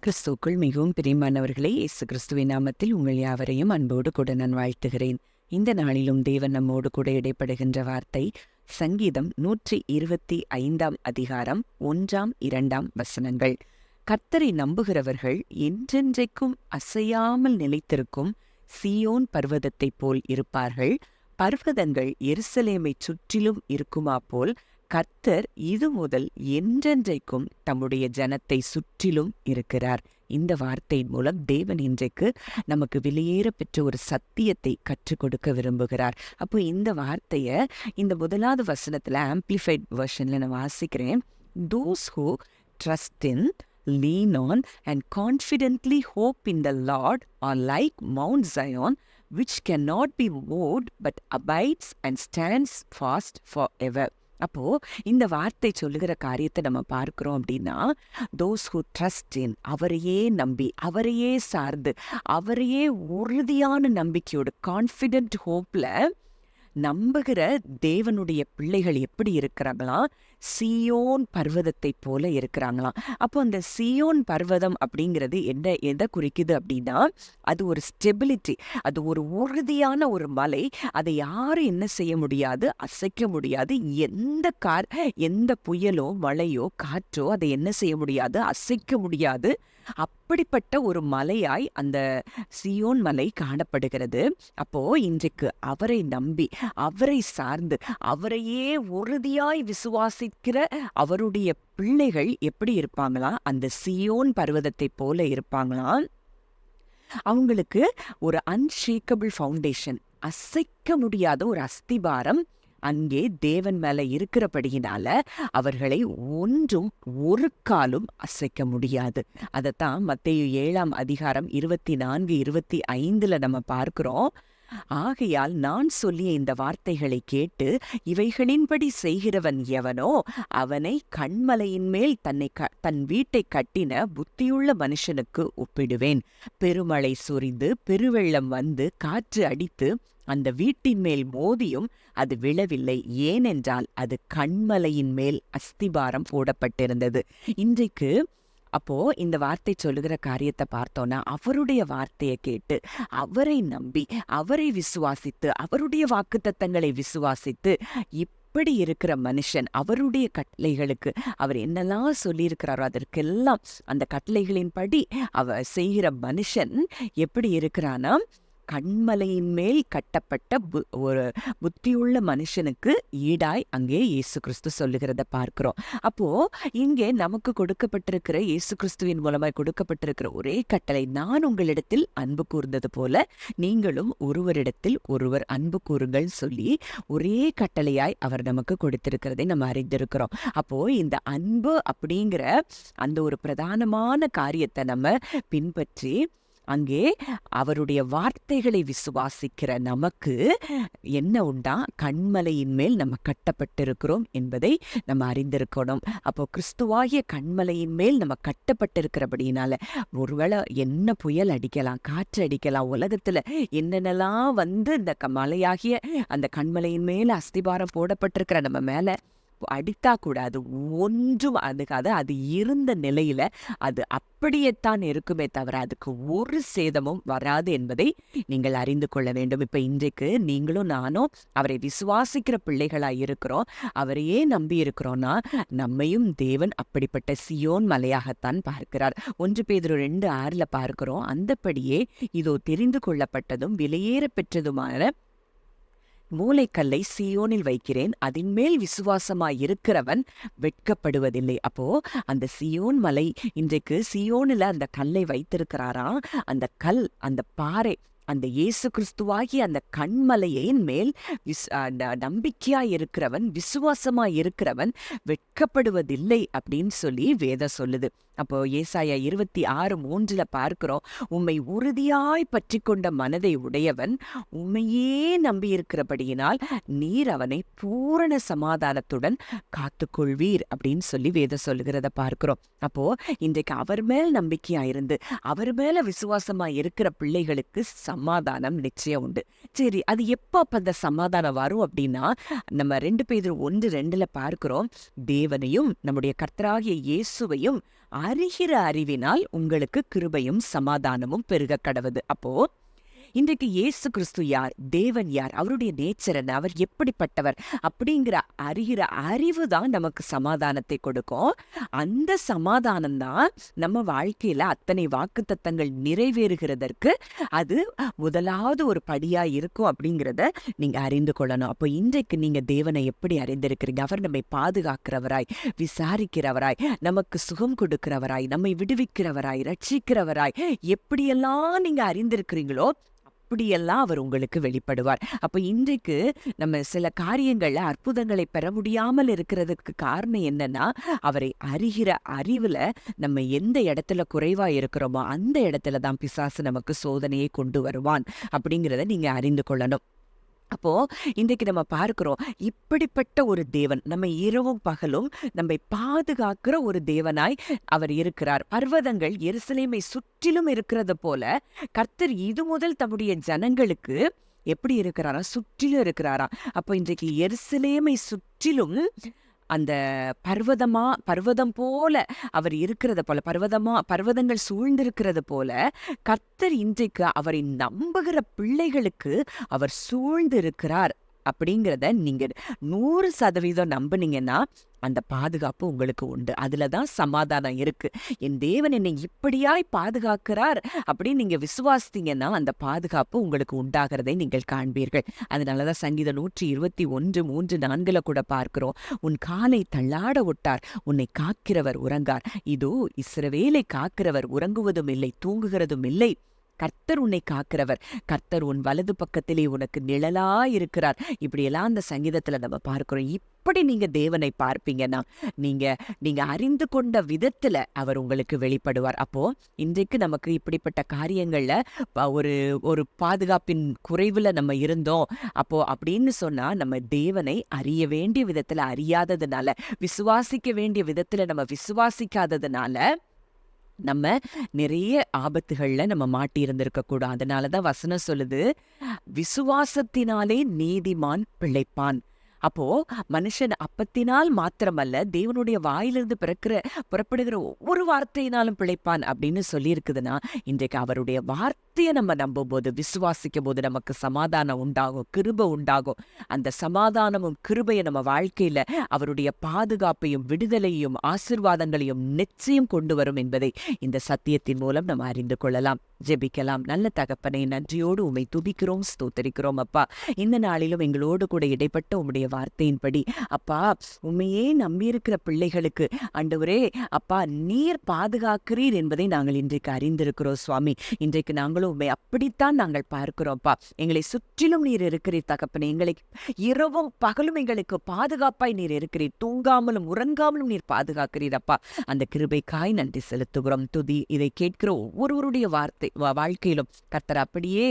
கிறிஸ்துவுக்குள் மிகவும் பிரியமானவர்களே, இயேசு கிறிஸ்துவின் நாமத்தில் உங்கள் யாவரையும் அன்போடு கூட நான் வாழ்த்துகிறேன். இந்த நாளிலும் தேவன் நம்மோடு கூட இடைப்படுகின்ற வார்த்தை சங்கீதம் 125 அதிகாரம் 1, 2 கர்த்தரை நம்புகிறவர்கள் என்றென்றைக்கும் அசையாமல் நிலைத்திருக்கும் சீயோன் பர்வதத்தைப் போல் இருப்பார்கள். பர்வதங்கள் எருசலேமைச் சுற்றிலும் இருக்குமா போல் கர்த்தர் இது முதல் என்றென்றைக்கும் தம்முடைய ஜனத்தை சுற்றிலும் இருக்கிறார். இந்த வார்த்தையின் மூலம் தேவன் இன்றைக்கு நமக்கு வெளியேற பெற்ற ஒரு சத்தியத்தை கற்றுக் கொடுக்க விரும்புகிறார். அப்போ இந்த வார்த்தையை இந்த முதலாவது வசனத்துல ஆம்பிளிஃபைட் வெர்ஷன்ல நான் வாசிக்கிறேன். Those who trust in, lean on and confidently hope in the Lord are like Mount Zion, which cannot be moved but abides and stands fast forever. அப்போ இந்த வார்த்தை சொல்லுகிற காரியத்தை நம்ம பார்க்கிறோம் அப்படின்னா, தோஸ் ஹூ ட்ரஸ்ட் இன், அவரையே நம்பி, அவரையே சார்ந்து, அவரையே உறுதியான நம்பிக்கையோடு, கான்ஃபிடென்ட் ஹோப்ல நம்புகிற தேவனுடைய பிள்ளைகள் எப்படி இருக்கிறாங்களாம்? சீயோன் பர்வதத்தை போல இருக்கிறாங்களாம். அப்போ அந்த சீயோன் பர்வதம் அப்படிங்கிறது எதை குறிக்குது அப்படின்னா, அது ஒரு ஸ்டெபிலிட்டி, அது ஒரு உறுதியான ஒரு மலை. அதை யாரும் என்ன செய்ய முடியாது, அசைக்க முடியாது. எந்த புயலோ மழையோ காற்றோ அதை என்ன செய்ய முடியாது, அசைக்க முடியாது. அப்படிப்பட்ட ஒரு மலையாய் அந்த சீயோன் மலை காணப்படுகிறது. அப்போ இன்றைக்கு அவரை நம்பி, அவரை சார்ந்து, அவரையே உறுதியாய் விசுவாசிக்கிற அவருடைய பிள்ளைகள் எப்படி இருப்பாங்களாம்? அந்த சீயோன் பர்வதத்தை போல இருப்பாங்களாம். அவங்களுக்கு ஒரு அன்ஷேக்கபிள் ஃபவுண்டேஷன், அசைக்க முடியாத ஒரு அஸ்திபாரம் அங்கே தேவன் மேல இருக்கிறபடியினால அவர்களை ஒன்றும் ஒரு காலும் அசைக்க முடியாது. அதைத்தான் மத்தேயு 7 அதிகாரம் 24, 25 நம்ம பார்க்கிறோம். ஆகையால் நான் சொல்லிய இந்த வார்த்தைகளை கேட்டு இவைகளின்படி செய்கிறவன் எவனோ அவனை கண்மலையின் மேல் தன் வீட்டை கட்டின புத்தியுள்ள மனுஷனுக்கு ஒப்பிடுவேன். பெருமழை சொரிந்து பெருவெள்ளம் வந்து காற்று அடித்து அந்த வீட்டின் மேல் மோதியும் அது விழவில்லை, ஏனென்றால் அது கண்மலையின் மேல் அஸ்திபாரம் போடப்பட்டிருந்தது. இன்றைக்கு அப்போ இந்த வார்த்தை சொல்லுகிற காரியத்தை பார்த்தோன்னா, அவருடைய வார்த்தையை கேட்டு, அவரை நம்பி, அவரை விசுவாசித்து, அவருடைய வாக்குத்தத்தங்களை விசுவாசித்து இப்படி இருக்கிற மனுஷன், அவருடைய கட்டளைகளுக்கு அவர் என்னெல்லாம் சொல்லியிருக்கிறாரோ அதற்கெல்லாம் அந்த கட்டளைகளின்படி அவர் செய்கிற மனுஷன் எப்படி இருக்கிறானா, கண்மலையின் மேல் கட்டப்பட்ட ஒரு புத்தியுள்ள மனுஷனுக்கு ஈடாய் அங்கே இயேசு கிறிஸ்து சொல்லுகிறத பார்க்கிறோம். அப்போ இங்கே நமக்கு கொடுக்கப்பட்டிருக்கிற, இயேசு கிறிஸ்துவின் மூலமாய் கொடுக்கப்பட்டிருக்கிற ஒரே கட்டளை, நான் உங்களிடத்தில் அன்பு கூர்ந்தது போல நீங்களும் ஒருவரிடத்தில் ஒருவர் அன்பு கூறுங்கள் சொல்லி ஒரே கட்டளையாய் அவர் நமக்கு கொடுத்திருக்கிறதை நம்ம அறிந்திருக்கிறோம். அப்போ இந்த அன்பு அப்படிங்கிற அந்த ஒரு பிரதானமான காரியத்தை நம்ம பின்பற்றி அங்கே அவருடைய வார்த்தைகளை விசுவாசிக்கிற நமக்கு என்ன உண்டா? கண்மலையின் மேல் நம்ம கட்டப்பட்டிருக்கிறோம் என்பதை நம்ம அறிந்திருக்கணும். அப்போ கிறிஸ்துவாகிய கண்மலையின் மேல் நம்ம கட்டப்பட்டிருக்கிறபடினால ஒருவேளை என்ன புயல் அடிக்கலாம், காற்று அடிக்கலாம், உலகத்துல என்னென்னலாம் வந்து இந்த மலையாகிய அந்த கண்மலையின் மேல அஸ்திபாரம் போடப்பட்டிருக்கிற நம்ம மேல அடித்தா கூட அது ஒன்றும் அதுக்காக, அது இருந்த நிலையில அது அப்படியேத்தான் இருக்குமே தவிர அதுக்கு ஒரு சேதமும் வராது என்பதை நீங்கள் அறிந்து கொள்ள வேண்டும். இப்ப இன்றைக்கு நீங்களும் நானும் அவரை விசுவாசிக்கிற பிள்ளைகளாய் இருக்கிறோம். அவரையே நம்பி இருக்கிறோம்னா நம்மையும் தேவன் அப்படிப்பட்ட சியோன் மலையாகத்தான் பார்க்கிறார். 1 பேதுரு 2:6 பார்க்கிறோம். அந்தபடியே இதோ தெரிந்து கொள்ளப்பட்டதும் விலையேற பெற்றதுமான மூலைக்கல்லை சீயோனில் வைக்கிறேன், அதன் மேல் விசுவாசமாய் இருக்கிறவன் வெட்கப்படுவதில்லை. அப்போ அந்த சீயோன் மலை, இன்றைக்கு சீயோனில் அந்த கல்லை வைத்திருக்கிறாரா. அந்த கல், அந்த பாறை, அந்த இயேசு கிறிஸ்துவாகி அந்த கண்மலையின் மேல் நம்பிக்கையாய் இருக்கிறவன், விசுவாசமாய் இருக்கிறவன் வெட்கப்படுவதில்லை அப்படின்னு சொல்லி வேதம் சொல்லுது. அப்போ ஏசாயா 26:3 பார்க்கிறோம், உம்மை உறுதியாய் பற்றி கொண்ட மனதை உடையவன் உம்மையே நம்பி இருக்கிறபடியினால் நீர் அவனை பூரண சமாதானத்துடன் காத்துக்கொள்வீர் அப்படின்னு சொல்லி வேதம் சொல்லுகிறத பார்க்கிறோம். அப்போ இன்றைக்கு அவர் மேல் நம்பிக்கையாயிருந்து அவர் மேல விசுவாசமாய் இருக்கிற பிள்ளைகளுக்கு சமாதானம் நிச்சயம் உண்டு. சரி, அது எப்போ அப்ப அந்த சமாதானம் வரும் அப்படின்னா, நம்ம 2 பேதுரு 1:2 பார்க்கிறோம், தேவனையும் நம்முடைய கர்த்தராகிய இயேசுவையும் அறிகிற அறிவினால் உங்களுக்கு கிருபையும் சமாதானமும் பெருக கடவது. அப்போ இன்றைக்கு இயேசு கிறிஸ்து யார், தேவன் யார், அவருடைய நேச்சர் என்ன, அவர் எப்படிப்பட்டவர் அப்படிங்கிற அறிகிற அறிவு தான் நமக்கு சமாதானத்தை கொடுக்கும். அந்த சமாதானம் தான் நம்ம வாழ்க்கையில அத்தனை வாக்குத்தத்தங்கள் நிறைவேறுகிறதற்கு அது முதலாவது ஒரு படியா இருக்கும் அப்படிங்கிறத நீங்க அறிந்து கொள்ளணும். அப்போ இன்றைக்கு நீங்க தேவனை எப்படி அறிந்திருக்கிறீங்க? அவர் நம்மை பாதுகாக்கிறவராய், விசாரிக்கிறவராய், நமக்கு சுகம் கொடுக்கிறவராய், நம்மை விடுவிக்கிறவராய், ரட்சிக்கிறவராய் எப்படியெல்லாம் நீங்க அறிந்திருக்கிறீங்களோ அப்படியெல்லாம் அவர் உங்களுக்கு வெளிப்படுவார். அப்ப இன்றைக்கு நம்ம சில காரியங்கள்ல அற்புதங்களை பெற முடியாமல் இருக்கிறதுக்கு காரணம் என்னன்னா, அவரை அறிகிற அறிவுல நம்ம எந்த இடத்துல குறைவா இருக்கிறோமோ அந்த இடத்துல தான் பிசாசு நமக்கு சோதனையை கொண்டு வருவான் அப்படிங்கிறத நீங்க அறிந்து கொள்ளணும். அப்போ இன்றைக்கு நம்ம பார்க்கிறோம், இப்படிப்பட்ட ஒரு தேவன் நம்ம இரவும் பகலும் நம்மை பாதுகாக்கிற ஒரு தேவனாய் அவர் இருக்கிறார். பர்வதங்கள் எருசலேமை சுற்றிலும் இருக்கிறது போல கர்த்தர் இது முதல் தம்முடைய ஜனங்களுக்கு எப்படி இருக்கிறாரா, சுற்றிலும் இருக்கிறாரா. அப்போ இன்றைக்கு எருசலேமை சுற்றிலும் அந்த பர்வதம் போல அவர் இருக்கிறது போல, பர்வதங்கள் சூழ்ந்திருக்கிறது போல கர்த்தர் இன்றைக்கு அவரை நம்புகிற பிள்ளைகளுக்கு அவர் சூழ்ந்திருக்கிறார் அப்படிங்கிறத நீங்க 100% நம்புனீங்கன்னா அந்த பாதுகாப்பு உங்களுக்கு உண்டு. அதுலதான் சமாதானம் இருக்கு. என் தேவன் என்னை இப்படியாய் பாதுகாக்கிறார் அப்படின்னு நீங்க விசுவாசித்தீங்கன்னா அந்த பாதுகாப்பு உங்களுக்கு உண்டாகிறதை நீங்கள் காண்பீர்கள். அதனாலதான் சங்கீதம் 121:3-4 கூட பார்க்கிறோம், உன் காலை தள்ளாட விட்டார், உன்னை காக்கிறவர் உறங்கார். இதோ இஸ்ரவேலை காக்கிறவர் உறங்குவதும் இல்லை, தூங்குகிறதும் இல்லை. கர்த்தர் உன்னை காக்கிறவர், கர்த்தர் உன் வலது பக்கத்திலே உனக்கு நிழலா இருக்கிறார். இப்படியெல்லாம் அந்த சங்கீதத்துல நம்ம பார்க்கிறோம். இப்படி நீங்க தேவனை பார்ப்பீங்கன்னா நீங்க அறிந்து கொண்ட விதத்துல அவர் உங்களுக்கு வெளிப்படுவார். அப்போ இன்றைக்கு நமக்கு இப்படிப்பட்ட காரியங்கள்ல ஒரு பாதுகாப்பின் குறைவுல நம்ம இருந்தோம் அப்போ அப்படின்னு சொன்னா, நம்ம தேவனை அறிய வேண்டிய விதத்துல அறியாததுனால, விசுவாசிக்க வேண்டிய விதத்துல நம்ம விசுவாசிக்காததுனால நம்ம நிறைய ஆபத்துகள்ல நம்ம மாட்டி இருந்திருக்க கூடாது. அதனாலதான் வசனம் சொல்லுது, விசுவாசத்தினாலே நீதிமான் பிழைப்பான். அப்போ மனுஷன் அப்பத்தினால் மாத்திரமல்ல, தேவனுடைய வாயிலிருந்து புறப்படுகிற ஒவ்வொரு வார்த்தையினாலும் பிழைப்பான் அப்படின்னு சொல்லி இருக்குதுன்னா, இன்றைக்கு அவருடைய வார்த்தையை நம்ம நம்பும் போது, விசுவாசிக்கும் போது நமக்கு சமாதானம் உண்டாகும், கிருபை உண்டாகும். அந்த சமாதானமும் கிருபையை நம்ம வாழ்க்கையில அவருடைய பாதுகாப்பையும் விடுதலையும் ஆசீர்வாதங்களையும் நிச்சயம் கொண்டு வரும் என்பதை இந்த சத்தியத்தின் மூலம் நம்ம அறிந்து கொள்ளலாம். ஜெபிக்கலாம். நல்ல தகப்பனை, நன்றியோடு உம்மை துதிக்கிறோம், ஸ்தோத்தரிக்கிறோம். அப்பா, இந்த நாளிலும் எங்களோடு கூட இடைப்பட்ட உம்முடைய வார்த்தையின்படி அப்பா, உண்மையே நம்பியிருக்கிற பிள்ளைகளுக்கு ஆண்டவரே அப்பா, நீர் பாதுகாக்கிறீர் என்பதை நாங்கள் இன்றைக்கு அறிந்திருக்கிறோம் சுவாமி. இன்றைக்கு நாங்களும் உண்மை அப்படித்தான் நாங்கள் பார்க்கிறோம்ப்பா. எங்களை சுற்றிலும் நீர் இருக்கிறீர் தகப்பனே. எங்களை இரவும் பகலும் எங்களுக்கு பாதுகாப்பாய் நீர் இருக்கிறீர். தூங்காமலும் உறங்காமலும் நீர் பாதுகாக்கிறீர் அப்பா. அந்த கிருபைக்காய் நன்றி செலுத்துகிறோம். துதி இதை கேட்கிற ஒவ்வொருவருடைய வாழ்க்கையிலும் கர்த்தர் அப்படியே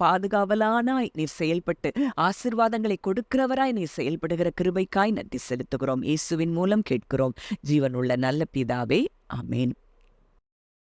பாதுகாவலானாய் நீர் செயல்பட்டு ஆசீர்வாதங்களை கொடுக்கிறவராய் நீர் செயல்படுகிற கிருபைக்காய் நன்றி செலுத்துகிறோம். இயேசுவின் மூலம் கேட்கிறோம், ஜீவனுள்ள நல்ல பிதாவே, ஆமேன்.